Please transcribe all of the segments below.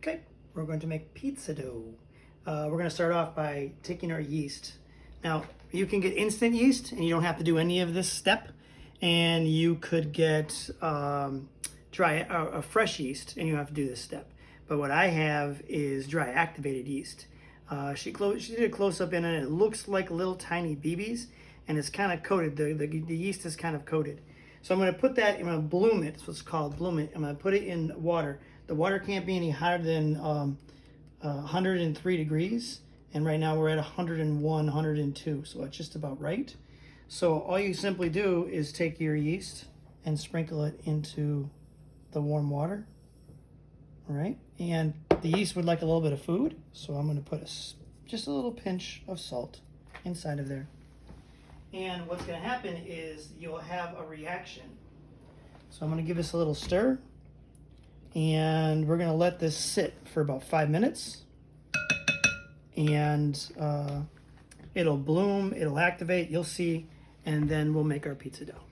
Okay, we're going to make pizza dough. We're going to start off by taking our yeast. Now, you can get instant yeast and you don't have to do any of this step. And you could get fresh yeast and you don't have to do this step. But what I have is dry activated yeast. She did a close-up in it. It looks like little tiny BBs and it's kind of coated. The yeast is kind of coated. So I'm going to put that, I'm going to bloom it. That's what's called, bloom it. I'm going to put it in water. The water can't be any hotter than 103 degrees. And right now we're at 101, 102. So it's just about right. So all you simply do is take your yeast and sprinkle it into the warm water. All right. And the yeast would like a little bit of food. So I'm going to put just a little pinch of salt inside of there. And what's going to happen is you'll have a reaction. So I'm going to give this a little stir. And we're going to let this sit for about 5 minutes. And it'll bloom, it'll activate, you'll see, and then we'll make our pizza dough.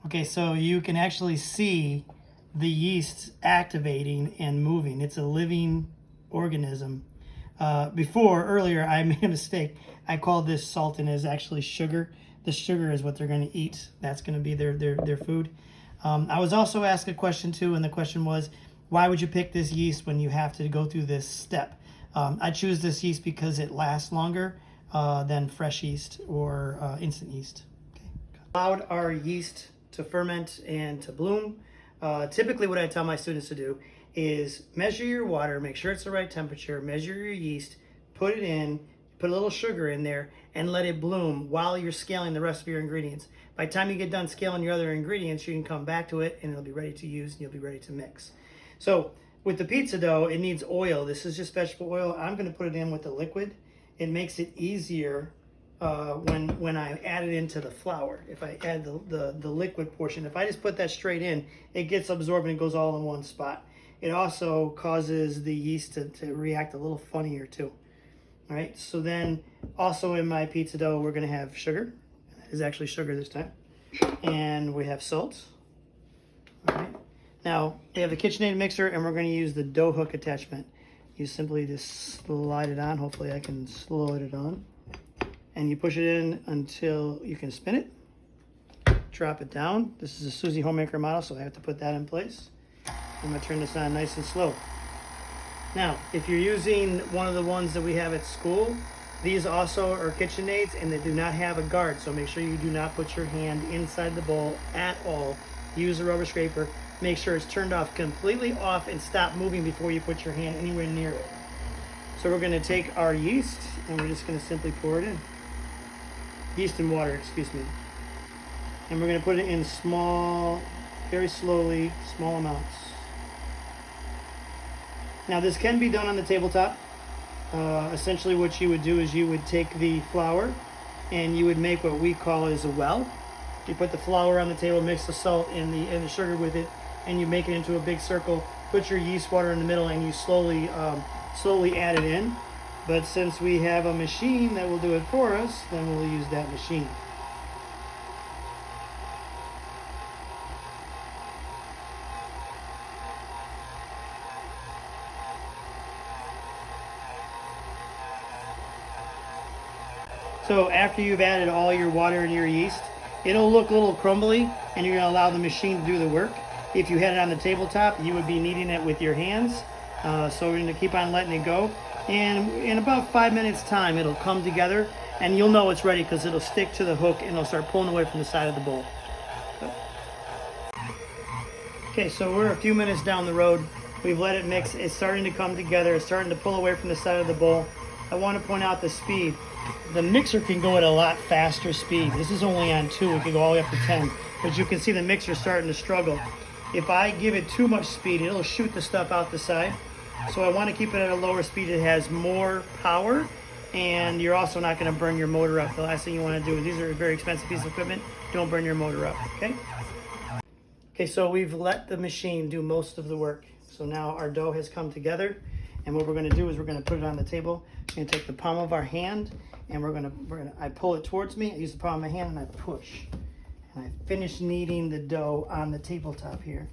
Okay, so you can actually see the yeast activating and moving. It's a living organism. Earlier, I made a mistake. I called this salt and it's actually sugar. The sugar is what they're going to eat. That's going to be their food. I was also asked a question too, and the question was, why would you pick this yeast when you have to go through this step? I choose this yeast because it lasts longer than fresh yeast or instant yeast. Okay. Allowed our yeast to ferment and to bloom. Typically what I tell my students to do is measure your water, make sure it's the right temperature, measure your yeast, put it in, put a little sugar in there, and let it bloom while you're scaling the rest of your ingredients. By the time you get done scaling your other ingredients, you can come back to it and it'll be ready to use and you'll be ready to mix. So with the pizza dough, it needs oil. This is just vegetable oil. I'm going to put it in with the liquid. It makes it easier when I add it into the flour. If I add the liquid portion, if I just put that straight in, it gets absorbed and it goes all in one spot. It also causes the yeast to react a little funnier too. All right, so then also in my pizza dough, we're going to have sugar. It's actually sugar this time. And we have salt. All right. Now, we have the KitchenAid mixer, and we're going to use the dough hook attachment. You simply just slide it on. Hopefully I can slide it on. And you push it in until you can spin it. Drop it down. This is a Suzy Homemaker model, so I have to put that in place. I'm going to turn this on nice and slow. Now, if you're using one of the ones that we have at school, these also are KitchenAids, and they do not have a guard, so make sure you do not put your hand inside the bowl at all. Use a rubber scraper. Make sure it's turned off, completely off, and stop moving before you put your hand anywhere near it. So we're going to take our yeast, and we're just going to simply pour it in. Yeast and water, excuse me. And we're going to put it in small, very slowly, small amounts. Now this can be done on the tabletop. Essentially what you would do is you would take the flour and you would make what we call is a well. You put the flour on the table, mix the salt and the sugar with it, and you make it into a big circle. Put your yeast water in the middle and you slowly add it in. But since we have a machine that will do it for us, then we'll use that machine. So after you've added all your water and your yeast, it'll look a little crumbly and you're going to allow the machine to do the work. If you had it on the tabletop, you would be kneading it with your hands. So we're going to keep on letting it go. And in about 5 minutes time, it'll come together and you'll know it's ready because it'll stick to the hook and it'll start pulling away from the side of the bowl. Okay, so we're a few minutes down the road. We've let it mix. It's starting to come together. It's starting to pull away from the side of the bowl. I want to point out the speed. The mixer can go at a lot faster speed. This is only on 2. It can go all the way up to 10. But you can see the mixer starting to struggle. If I give it too much speed, it'll shoot the stuff out the side. So I want to keep it at a lower speed. It has more power, and you're also not going to burn your motor up. The last thing you want to do is, these are a very expensive piece of equipment, don't burn your motor up, okay? Okay, so we've let the machine do most of the work. So now our dough has come together, and what we're going to do is we're going to put it on the table. We're going to take the palm of our hand, and I pull it towards me. I use the palm of my hand, and I push. And I finish kneading the dough on the tabletop here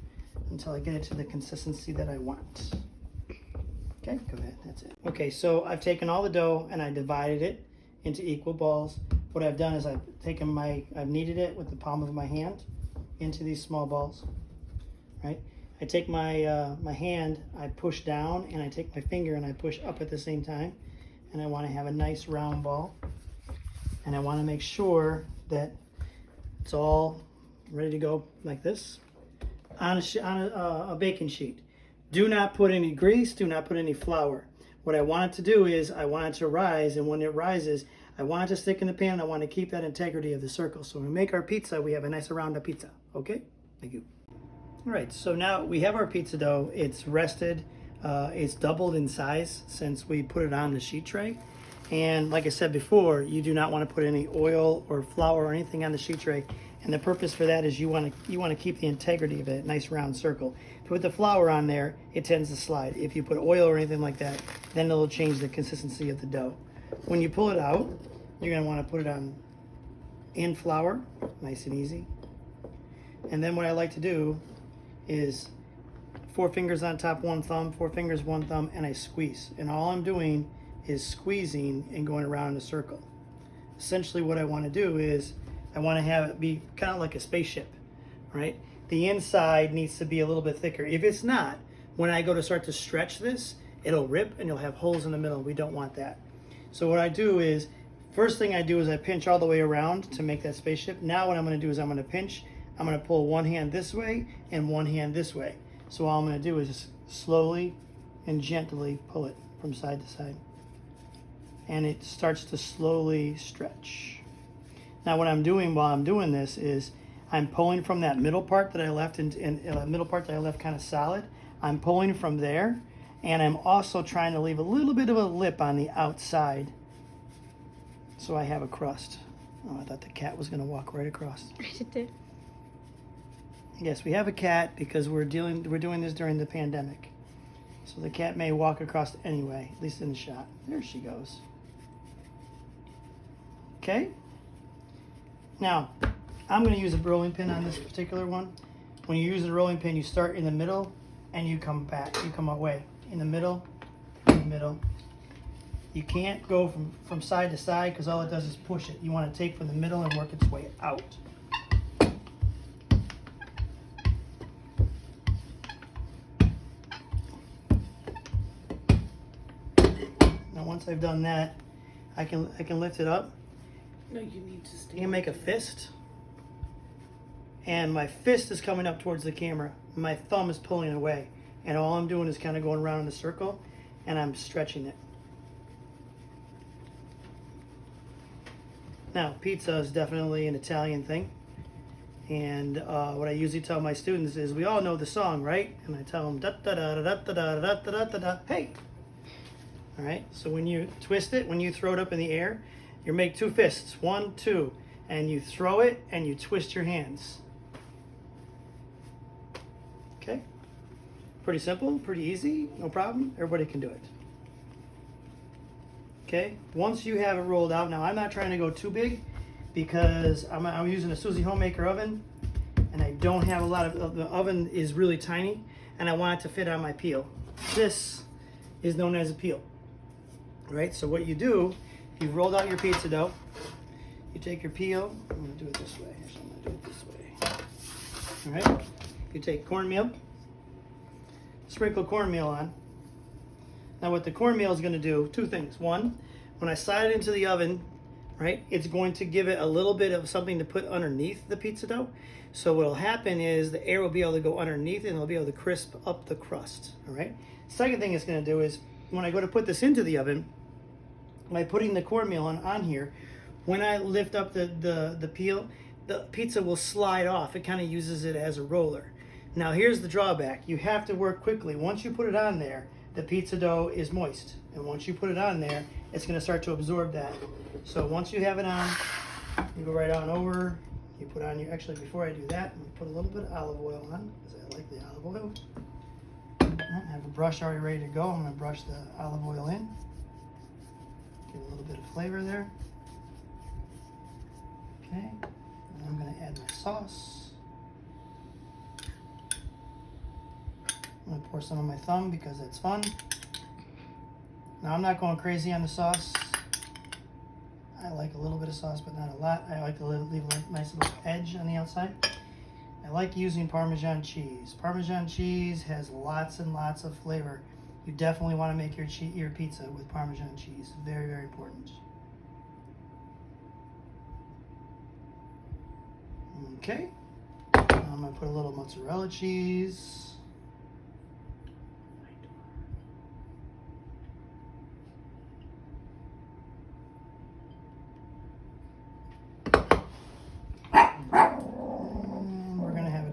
until I get it to the consistency that I want. Okay, go ahead, that's it. Okay, so I've taken all the dough and I divided it into equal balls. What I've done is I've kneaded it with the palm of my hand into these small balls, right? I take my my hand, I push down, and I take my finger and I push up at the same time. And I want to have a nice round ball. And I want to make sure that it's all ready to go like this on a baking sheet. Do not put any grease, do not put any flour. What I want it to do is I want it to rise, and when it rises, I want it to stick in the pan, and I want to keep that integrity of the circle. So when we make our pizza, we have a nice round of pizza. Okay? Thank you. All right, so now we have our pizza dough. It's rested. It's doubled in size since we put it on the sheet tray. And like I said before, you do not want to put any oil or flour or anything on the sheet tray. And the purpose for that is you want to keep the integrity of a nice round circle. If you put the flour on there, it tends to slide. If you put oil or anything like that, then it'll change the consistency of the dough. When you pull it out, you're going to want to put it on in flour, nice and easy. And then what I like to do is 4 fingers on top, 1 thumb, 4 fingers, 1 thumb, and I squeeze. And all I'm doing is squeezing and going around in a circle. Essentially what I want to do is I want to have it be kind of like a spaceship, right? The inside needs to be a little bit thicker. If it's not, when I go to start to stretch this, it'll rip and you'll have holes in the middle. We don't want that. So what I do is, first thing I do is I pinch all the way around to make that spaceship. Now what I'm going to do is I'm going to pinch, I'm going to pull one hand this way and one hand this way. So all I'm going to do is just slowly and gently pull it from side to side. And it starts to slowly stretch. Now what I'm doing while I'm doing this is I'm pulling from that middle part that I left middle part that I left kind of solid. I'm pulling from there, and I'm also trying to leave a little bit of a lip on the outside so I have a crust. Oh, I thought the cat was going to walk right across. It did. Yes, we have a cat because we're doing this during the pandemic. So the cat may walk across anyway, at least in the shot. There she goes. Okay. Now, I'm going to use a rolling pin on this particular one. When you use the rolling pin, you start in the middle and you come back. You come away. In the middle, in the middle. You can't go from side to side because all it does is push it. You want to take from the middle and work its way out. Now once I've done that, I can lift it up. No, you need to stay. You can make a fist. And my fist is coming up towards the camera. My thumb is pulling away. And all I'm doing is kind of going around in a circle and I'm stretching it. Now, pizza is definitely an Italian thing. And what I usually tell my students is, we all know the song, right? And I tell them, da da da da da da da da da da, hey. All right, so when you twist it, when you throw it up in the air, you make 2 fists, 1, 2, and you throw it and you twist your hands. Okay, pretty simple, pretty easy, no problem. Everybody can do it. Okay, once you have it rolled out, now I'm not trying to go too big because I'm using a Suzy Homemaker oven, and I don't have a lot of the oven is really tiny, and I want it to fit on my peel. This is known as a peel. Right, so what you do, you've rolled out your pizza dough, you take your peel, I'm going to do it this way, actually I'm going to do it this way. Alright, you take cornmeal, sprinkle cornmeal on. Now what the cornmeal is going to do, 2 things. One, when I slide it into the oven, right, it's going to give it a little bit of something to put underneath the pizza dough. So what will happen is the air will be able to go underneath and it'll be able to crisp up the crust. Alright, second thing it's going to do is when I go to put this into the oven, by putting the cornmeal on here, when I lift up the peel, the pizza will slide off. It kind of uses it as a roller. Now here's the drawback. You have to work quickly. Once you put it on there, the pizza dough is moist. And once you put it on there, it's going to start to absorb that. So once you have it on, you go right on over. You put on your, actually before I do that, I'm going to put a little bit of olive oil on because I like the olive oil. I have a brush already ready to go. I'm going to brush the olive oil in. Give a little bit of flavor there. Okay, and I'm going to add my sauce. I'm going to pour some on my thumb because it's fun. Now I'm not going crazy on the sauce. I like a little bit of sauce, but not a lot. I like to leave a nice little edge on the outside. I like using Parmesan cheese. Parmesan cheese has lots and lots of flavor. You definitely want to make your pizza with Parmesan cheese. Very, very important. Okay. I'm going to put a little mozzarella cheese.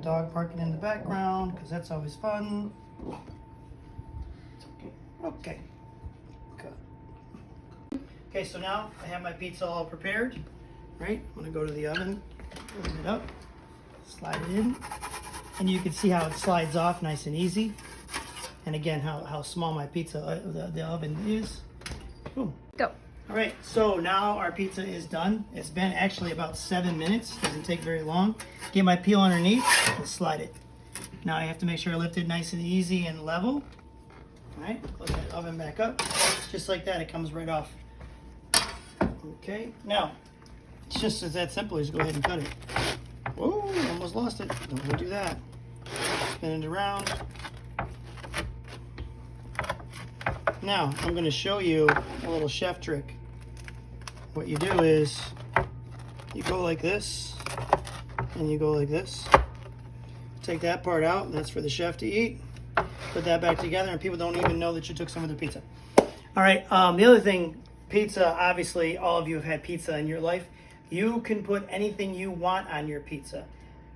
Dog barking in the background because that's always fun. Okay. Good. Okay, so now I have my pizza all prepared. Right? I'm gonna go to the oven, open it up, slide it in, and you can see how it slides off nice and easy. And again, how small my pizza the oven is. Boom. Go. All right, so now our pizza is done. It's been actually about 7 minutes. Doesn't take very long. Get my peel underneath and slide it. Now I have to make sure I lift it nice and easy and level. All right, close that oven back up. Just like that, it comes right off. Okay, now it's just as that simple. Just go ahead and cut it. Whoa, almost lost it. Don't want to do that. Spin it around. Now, I'm going to show you a little chef trick. What you do is, you go like this, and you go like this. Take that part out, that's for the chef to eat. Put that back together, and people don't even know that you took some of the pizza. All right, the other thing, pizza, obviously, all of you have had pizza in your life. You can put anything you want on your pizza.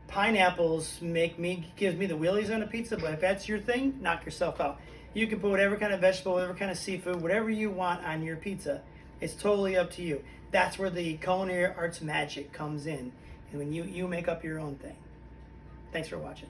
Pineapples gives me the willies on a pizza, but if that's your thing, knock yourself out. You can put whatever kind of vegetable, whatever kind of seafood, whatever you want on your pizza. It's totally up to you. That's where the culinary arts magic comes in. And when you make up your own thing. Thanks for watching.